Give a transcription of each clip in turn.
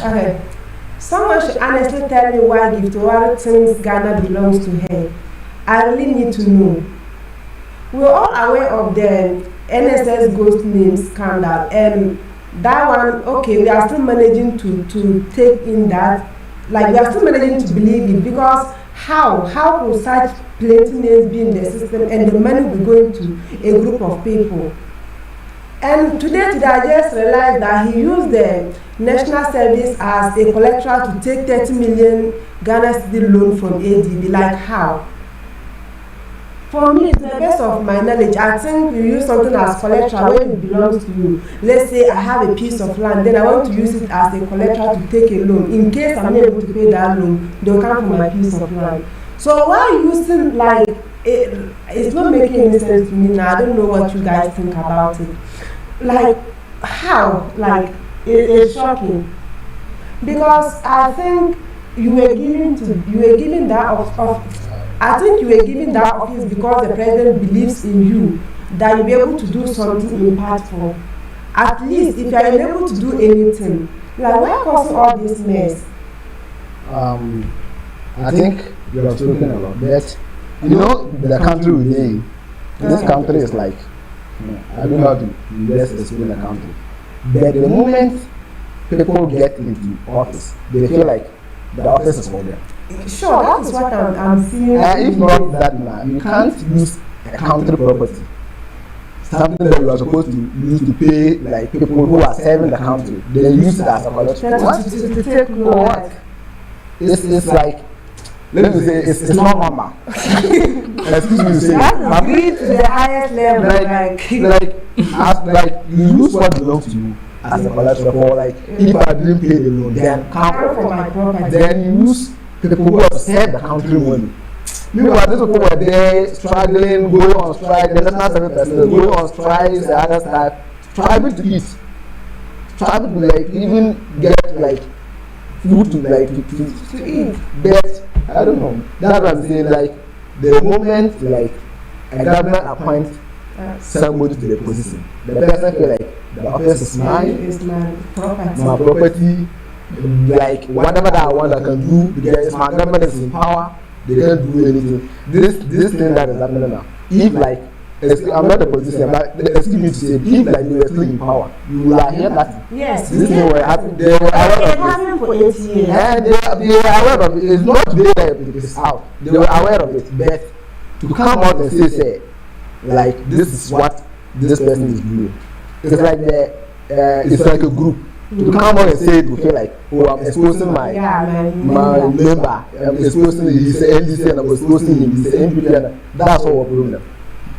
Okay. Someone should honestly tell me why Gifty Oware thinks Ghana belongs to her. I really need to know. We're all aware of the NSS ghost name scandal, and that one, okay, we are still managing to take in that, like we are still managing to believe it, because how could such plenty names be in the system and the money will be going to a group of people? And today I just realized that he used the national service as a collateral to take 30 million Ghana cedi loan from ADB. Like how? For me, to the best of my knowledge, I think you use something as collateral when it belongs to you. Let's say I have a piece of land, then I want to use it as a collateral to take a loan. In case I'm not able to pay that loan, they'll come for my piece of land. So why using like it's not making any sense to me now. I don't know what you guys think about it. Like how? Like it's shocking. Because I think you were given that I think you were given that office because the president believes in you, that you'll be able to do something impactful. At least if you are unable to do anything, like why cause all this mess? I think you have spoken about that. You know, the country we live in, this country is like, I don't know how to just explain the country. But the moment people get into office, they feel like the office is for them. Sure, that is what I'm seeing. If not that, man, you can't use a country property, something that you are supposed to use to pay like people who are serving the country. They use it as a collection. To take what? It's like, let me say, it's not normal. Excuse me to say. That's greed to the highest level. Like you use what belongs to you as a collateral for, like, if I didn't pay the loan, then come for my property. Then you use people who have saved the country money. Meanwhile, these people were there struggling, going on strike, the national service personnel going on strikes, the other stuff, striving to eat, striving to like even get like food to eat. But I don't know. That's what I'm saying. Like the moment like a government appoints somebody to the position, the person feel like the office is mine, it's my property. My property. Like whatever that I want, I can do because my government is in power. They can't do anything. This thing that is happening now. If like I'm not a politician, but excuse me to say, if like they were still in power, you will hear that. Yes. This thing were happening. They were aware of it. For 8 years. And they were aware of it. It's not today that it is out. They were aware of it. But to come out and say like this is what this person is doing. It's like it's like a group. To come out and say it, to feel like, oh, I'm exposing my member, I'm exposing him, he's an NDC and I'm exposing him, he's an NPP, and that's all problem.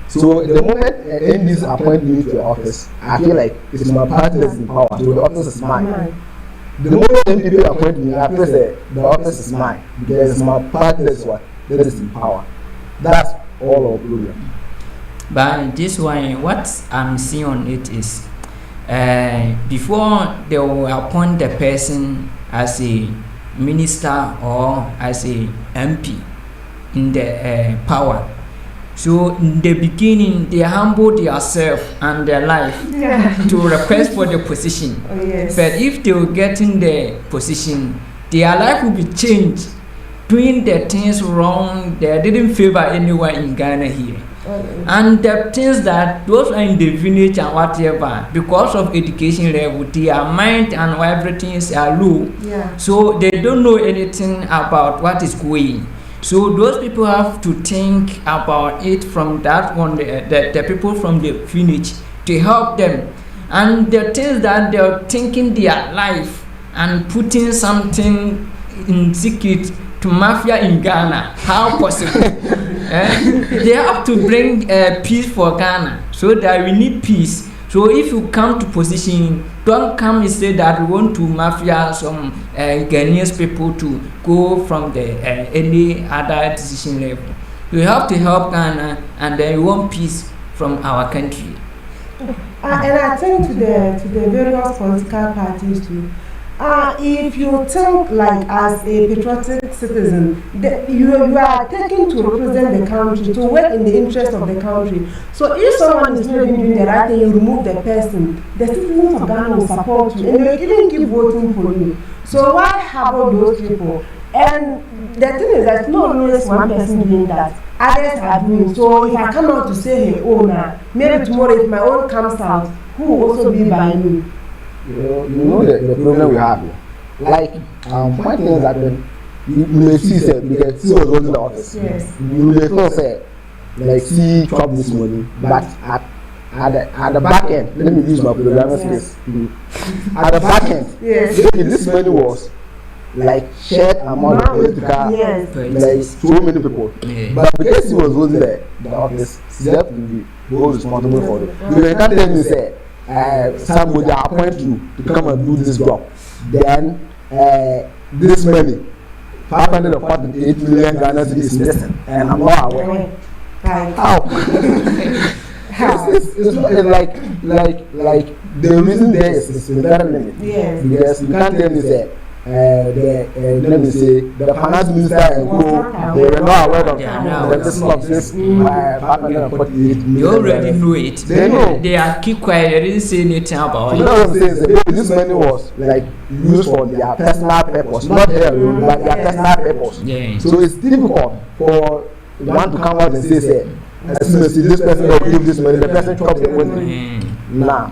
So the moment NDC appoint me to the office, I feel like it's my party that's in power, so the office is mine. The moment NPP appoint me, I feel like the office is mine, because it's my party that is in power. That's all our problem. But this one, what I'm seeing on it is, before they will appoint the person as a minister or as a MP in the power. So in the beginning, they humble themselves and their life to request for the position. Oh, yes. But if they will get in the position, their life will be changed. Doing the things wrong, they didn't favor anyone in Ghana here. And the things that those are in the village and whatever, because of education level, their mind and everything is low. Yeah. So they don't know anything about what is going. So those people have to think about it from that one, the people from the village to help them. And the things that they're thinking their life and putting something in secret to mafia in Ghana, how possible? They have to bring peace for Ghana, so that we need peace. So if you come to position, don't come and say that we want to mafia some Ghanaian people to go from the any other decision level. We have to help Ghana, and then we want peace from our country. And I think to the various political parties too, If you think like as a patriotic citizen, you are taken to represent the country, to work in the interest of the country. So if someone is not even doing the right thing, you remove the person, the citizens of Ghana will support you and they will even keep voting for you. So why have all those people? And the thing is that not always one person doing that. Others are doing. So if I come out to say, hey, oh, now, maybe tomorrow if my own comes out, who will also be by me? You know the problem we have here. Like, one thing that you may see, because she was holding the office. Yes. You may feel, say, like, she chopped this money, but at the back end, let me use my programmer skills. At the back end, yes. This money was like shared among the political, yes. like so many people. Yeah. But because he was holding the office, he had to be responsible for it. Because you can't tell me, say, somebody appoint you to come and do this job. Then this money, 548 million Ghana is missing, and I'm not aware. How? It's not like the reason there is very limited. Yes. Because you can't tell me, say, let me say, the finance minister and who they were not aware of the business of this 548 million. They already know it. They know. They are keep quiet. They didn't say anything about it. You know what I'm saying? This money was like used for their personal purpose, not their own, but their personal purpose. Yeah. So it's difficult for one to come out and say, as soon as this person will give this money, the person chops the money. Nah.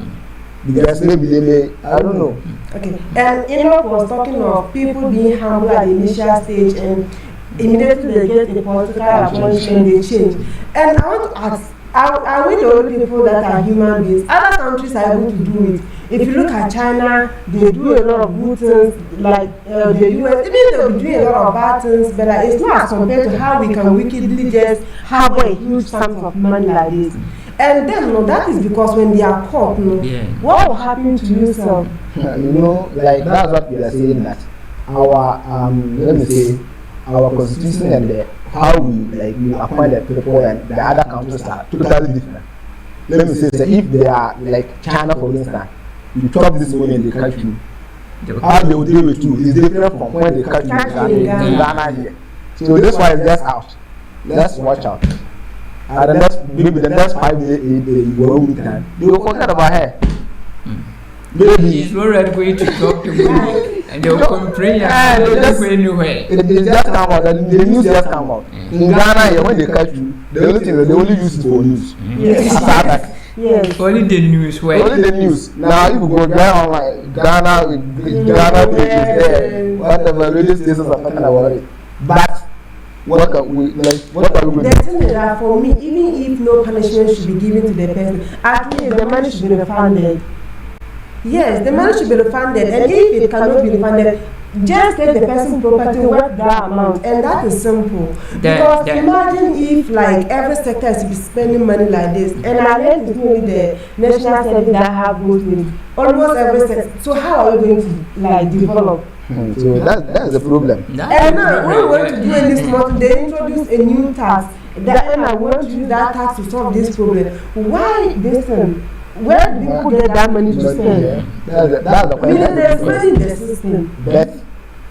Because maybe they may, I don't know. Okay, and Enoch was talking of people being humble at the initial stage and immediately they get a political appointment, they change. And I want to ask, are we the only people that are human beings? Other countries are able to do it. If you look at China, they do a lot of good things, like the US, even they'll be doing a lot of bad things, but like, it's not as compared to how we can wickedly just have a huge sum of money like this. And then, no, that is because when they are caught, no, what will happen to you, sir? You know, like that's what we are saying, that our let me say, our constitution and how we appoint the people and the other countries are totally different. Let me say, if they are like China, for instance, you chop this money and they catch you, how they will deal with you is different from when they catch you in Ghana here. So this one is just out. Let's watch out. Maybe the next 5 days, they will forget about her. Maybe he's already going to talk to me and they'll complain and they'll just go anywhere. It just come out, and the news just come out. In Ghana, when they catch you, the only thing they only use it for news. Yes. Yes. Only the news. Only the news. Now if you go down like Ghana pages there, whatever radio stations are talking about it. But what are we going to do? The thing is that for me, even if no punishment should be given to the person, at least the money should be refunded. Yes, the money should be refunded, and if it cannot be refunded, just take the person's property worth that amount, and that is simple. Because imagine if like every sector is to be spending money like this, and I learned to only the national service that have goes with almost every sector. So how are we going to like develop? So that's the problem. And now when we want to do any small, they introduce a new tax. And I want to use that tax to solve this problem. Why this thing? Where do people get that money to spend? Yeah. That's the question. They're spending the system. But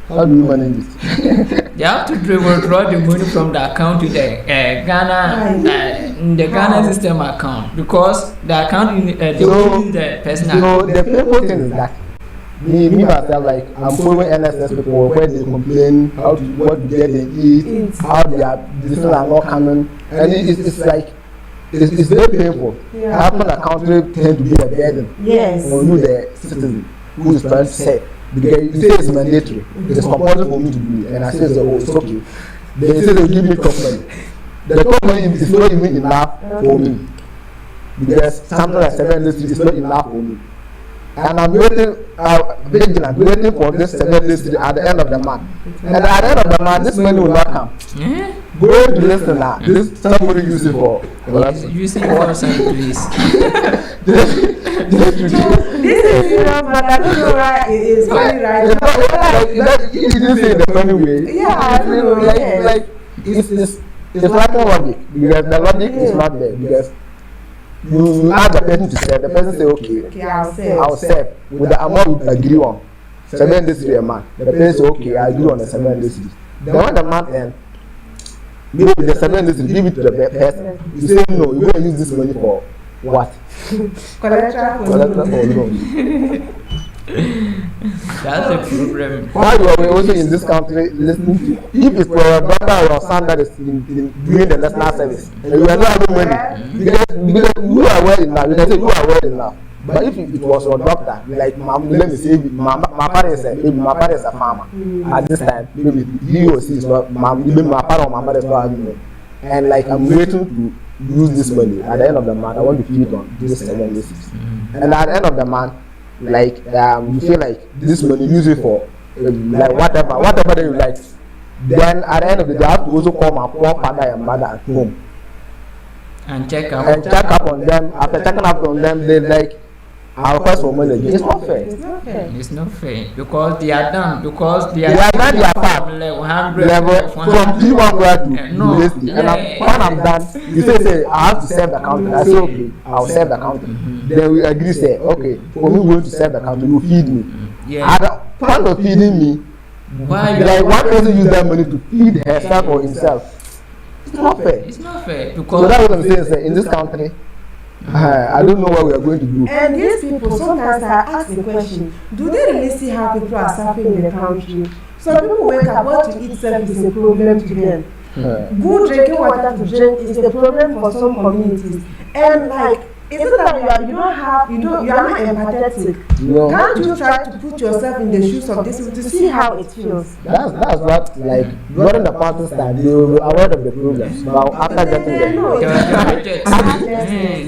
how do you manage it? They have to draw the money from the account to the Ghana, Ghana system account, because the account they will use the personal. So the painful thing is that me myself, like I'm following NSS people where they complain what they get and eat, how their decisions are not coming, and it's like. It's very painful. How can a country tend to be a burden on you, the citizen who is trying to say? Because you say it's mandatory, it's compulsory for me to do it, and I say, oh, it's okay. They say they give me top money. The top money is not even enough for me. Because something like 7 days is not enough for me. And I'm waiting, vigilant, waiting for this 7 days at the end of the month. And at the end of the month, this money will not come. Go to listen now. This somebody use it for. Use it for something, please. This is serious, but I don't know why it is funny right now. You didn't say it the funny way. Yeah, I don't know. Like it's like a logic, because the logic is not there, because you ask the person to serve, the person say okay, I'll serve with the amount we agree on. 700 cedis a month. The person say, okay, I agree on the 700 cedis. Then when the month ends, maybe the 700 cedis, give it to the person. You say, no, you're going to use this money for what? Collateral for loan. That's the problem. Why you are also in this country listening to, if it's for a brother or a son that is doing the national service, and you are not having money, because you are well enough, you can say you are well enough. But if it was your doctor, like let me say, my parents is a farmer. At this time, maybe he or she is not, maybe my parent or my mother is not having money. And like I'm waiting to use this money. At the end of the month, I want to feed on this 7 days. And at the end of the month, like you feel like this money, use it for like whatever that you like. Then at the end of the day, I have to also call my poor father and mother at home and check up on them. After checking up on them, they like, I'll request for money again. It's not fair. It's not fair because they are done. Because they are done their part. Level from P1 to university. And when I'm done, you say I have to serve the country. I say okay, I'll serve the country. Then we agree, say okay, for me going to serve the country, you feed me. At the point of feeding me, like one person use that money to feed herself or himself. It's not fair. It's not fair because so that's what I'm saying. Say, in this country, I don't know what we are going to do. And these people, sometimes I ask the question, do they really see how people are suffering in the country? Some people wake up, what to eat self is a problem to them. Good drinking water to drink is a problem for some communities. And like, is it that you are not empathetic? No. Can't you try to put yourself in the shoes of this people to see how it feels? That's what, like, during the party time, they will be aware of the problems. But after getting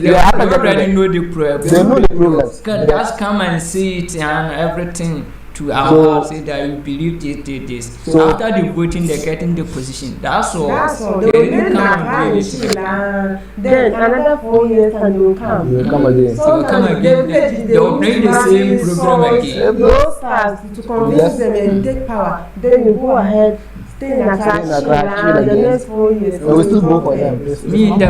they already know the problem. They know the problems. Just come and see it and everything. To our say that you believe this. So after the voting, they're getting the position. That's all. They will then another 4 years and they will come. They will come again. They will bring the same program again. Those stars to convince them and take power. Then you go ahead. Stay in Accra the next 4 years. We still go for them.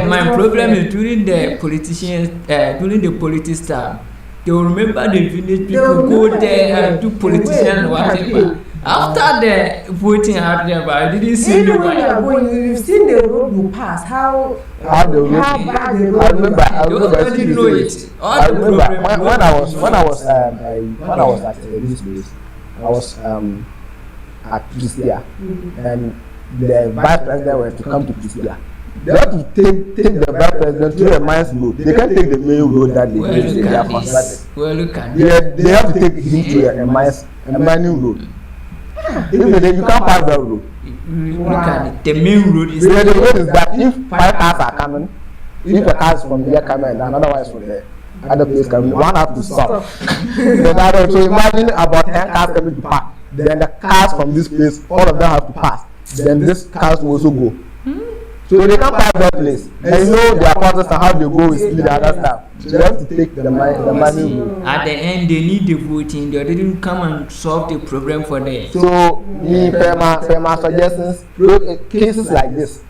My problem is during the politicians, during the politics time. They will remember the village people go there and do politician whatever. After the voting out there, but I didn't see the one. You've seen the road you pass. How bad the road. I remember. I remember when I was at this place. I was at Pristia, and the vice president was to come to Pristia. They have to take the vice president to a man's road. They can't take the main road that they are constructed. They have to take him to a mining road. If you can't pass that road. Look at it. The main road is the road is that if 5 cars are coming, if a car is from here coming and another one is from the other place coming, one has to stop. So imagine about 10 cars coming to park. Then the cars from this place, all of them have to pass. Then this cars will also go. So they can't pass that place. And you know their process and how they go with speed and other stuff. So they have to take the money road. At the end, they need the voting. They didn't come and solve the problem for them. So, me, my suggestions, cases like this,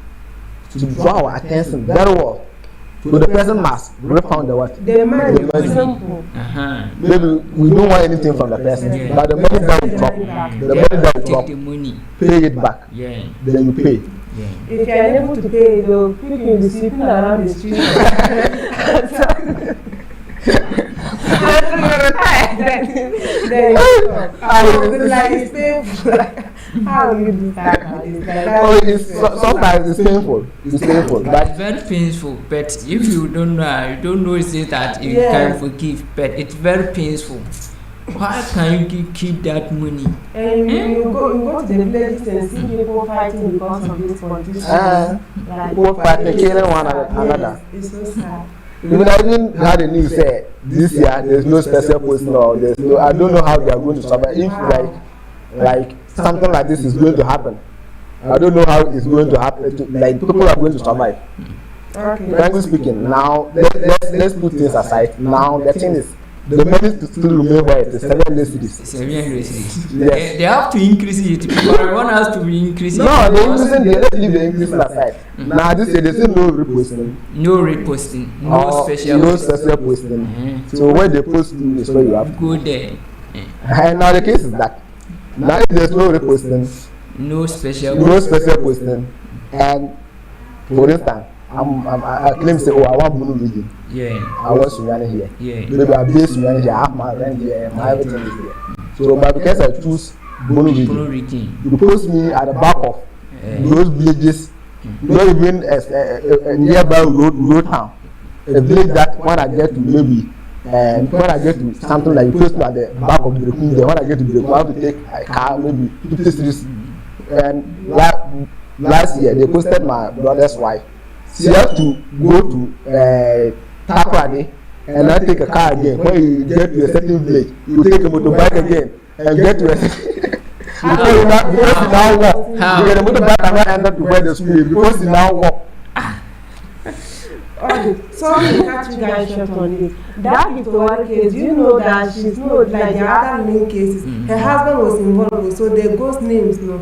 to draw our attention very well. So the person must refund the what? The money. Maybe we don't want anything from the person, but the money that will drop, the money, pay it back. Then you pay. If you are unable to pay, they'll pick you in the street, around the street. Then it's painful. How will you do that? Sometimes it's painful. It's painful. But it's very painful. But if you don't know, is it that you can forgive? But it's very painful. Why can you keep that money? And you go to the villages and see people fighting because of this politician. People fighting, killing one another. It's so sad. Even I even had a news say this year there's no special posting or there's no. I don't know how they are going to survive. If like something like this is going to happen, I don't know how it's going to happen. Like people are going to survive. Okay. Frankly speaking, now let's put things aside. Now the thing is, the money to still remain where it is 700 cedis. 700 cedis. Yes. They have to increase it. But one has to be increasing. No, let's leave the increase aside. Now this year they say no reposting. No reposting. No special posting. So where they post to is where you have to go there. And now the case is that now if there's no reposting, No special. posting, and for instance, I claim say, oh, I want Bunu region. Yeah. I want Sunyani here. Yeah. Maybe I base Sunyani here. I have my rent here. My everything is here. So, but because I choose Bunu region, you post me at the back of those villages, not even a nearby road town, a village that when I get to maybe. When I get to something like you post me at the back of the Brekun, then when I get to Brekun, I have to take a car, maybe 50 streets. And last year, they posted my brother's wife. She has to go to Takrady and then take a car again. When you get to a certain village, you take a motorbike again and get to a because you now walk. You get a motorbike and not end up to where the school is because you now walk. Okay, so I'm going to catch you guys short on this. That Gifty Oware case, you know that she's not like the other main cases. Her husband was involved, so they ghost names, no.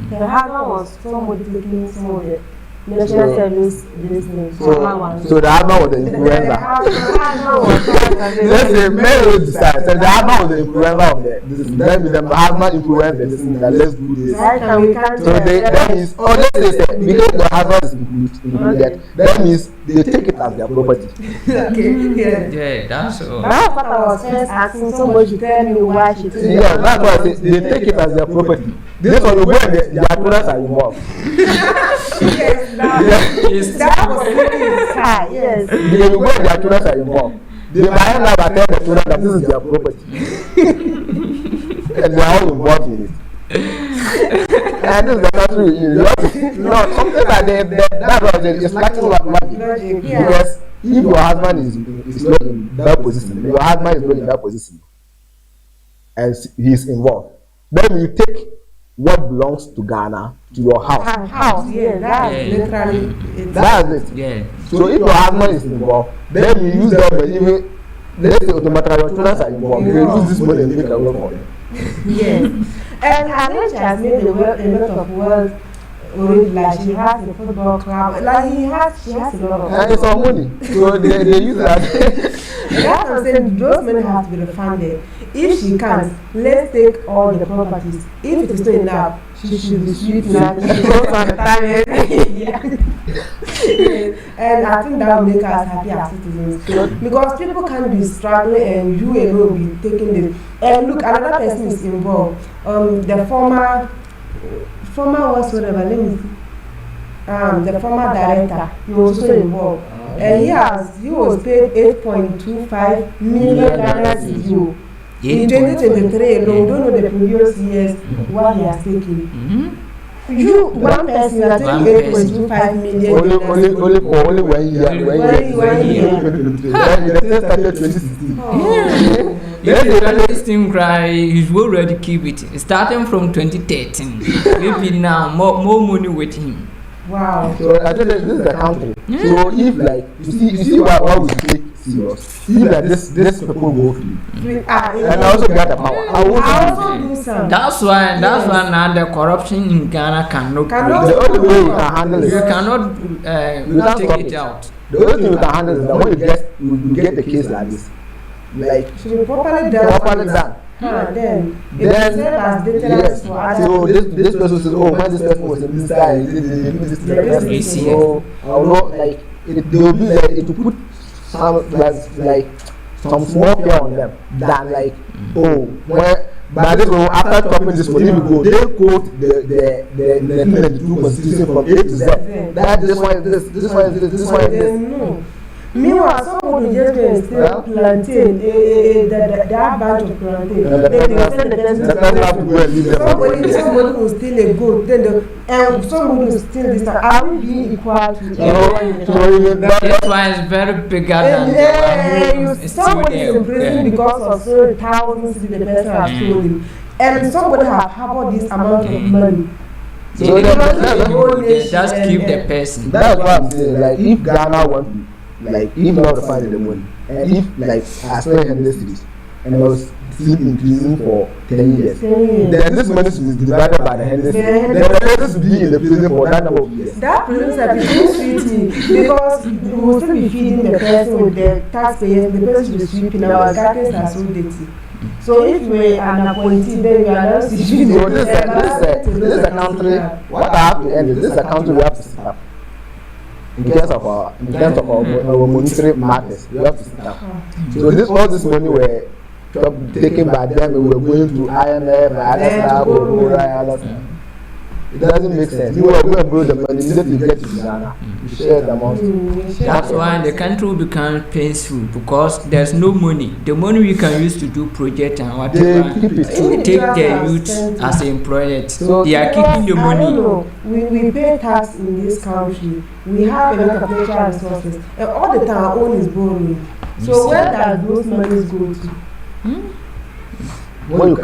Her husband was somebody taking some of the national service business. So the husband was the influencer. Let's say men will decide. So the husband was the influencer of the then the husband influenced the business that let's do this. Right, and we can't So that means let's say because the husband is included, that means they take it as their property. Okay, yeah. Yeah, that's all. That's what I was first asking somebody to tell me why she took it. Yeah, that's why I say they take it as their property. This one will go and their owners are involved. Yes, that was yes. They will go and their owners are involved. They might end up and tell the owner that this is their property. And they are all involved in it. And this is the country no, something like that's what it's lacking logic. Because if your husband is not in that position, your husband is not in that position, and he is involved, then you take what belongs to Ghana to your house. Yeah, that's literally it. That's it. Yeah. So if your husband is involved, then you use them, but even let's say automatically your children are involved, you use this money and make a work for them. Yes. And allege has made a lot of work already. Like she has a football club. Like she has a lot of. And it's all money, so they use that. That's what I'm saying. Those money have to be refunded. If she can't, let's take all the properties. If it is not enough, she should be sweeping out. She goes on the time. And I think that will make us happy as citizens. Because people can't be struggling and you alone be taking this. And look, another person is involved. The former whatsoever, let me see. The former director, he was also involved. And he was paid 8.25 million Ghana cedi. In 2023 alone, we don't know the previous years what he has taken. You, one person, you are taking 8.25 million. Only 1 year. The started 2016. If the this thing cry, he will already keep it. Starting from 2013. Maybe now more money with him. Wow. So I think this is the country. So if like you see why we take serious. If like this people go free. And I also got the power. I also do some. That's why now the corruption in Ghana cannot. The only way you can handle it. You cannot take it out. The only thing you can handle is that when you get the case like this, like should be properly done. Then yes. So this person says, oh, when this person was in this guy, he did this to the person. So I will not like it. They will be like it to put some like some small fear on them than like but this one after talking this one, if you go, they quote the constitution from A to Z. That this one is this one is this one is this. Meanwhile, somebody just going to steal plantain, that bunch of plantain. Then they will send the person somebody will steal a goat, then somebody will steal this. Are we being equal to everyone? That's why it's very bigger than somebody is in prison because of so thousands the person has stolen. And somebody has harbored this amount of money. So they just keep the person. That's what I'm saying. Like if Ghana want to, like if not finding the money, and if like I spent 100 cities and I was still in prison for 10 years, then this money should be divided by the 100 cities. Then the person should be in the prison for that number of years. That prison service will treat me because we will still be feeding the person with the taxpayers. The person should be sweeping. Our gardens are so dirty. So if you are an appointee, then you are not issuing So this is a country. What I have to end is this is a country we have to sit up. In terms of our monetary matters, we have to sit up. So all this money were taken by them. We were going to IMF, ISF, it doesn't make sense. You are going to borrow the money immediately you get to Ghana. You share the amount. That's why the country will become painful because there's no money. The money we can use to do project and whatever to take the youth as employed. So they are keeping the money. We pay tax in this country. We have a lot of natural resources, and all the time our own is borrowing. So where does those monies go to? When you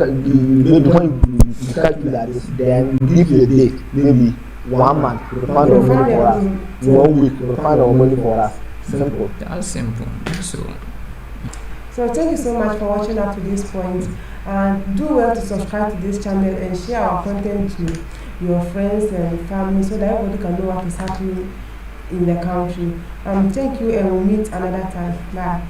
calculate this, then give you a date, maybe 1 month, you find our money for us. 1 week, you find our money for us. Simple. That's simple. So thank you so much for watching up to this point, and do well to subscribe to this channel and share our content to your friends and family so that everybody can know what is happening in the country. Thank you, and we'll meet another time. Bye.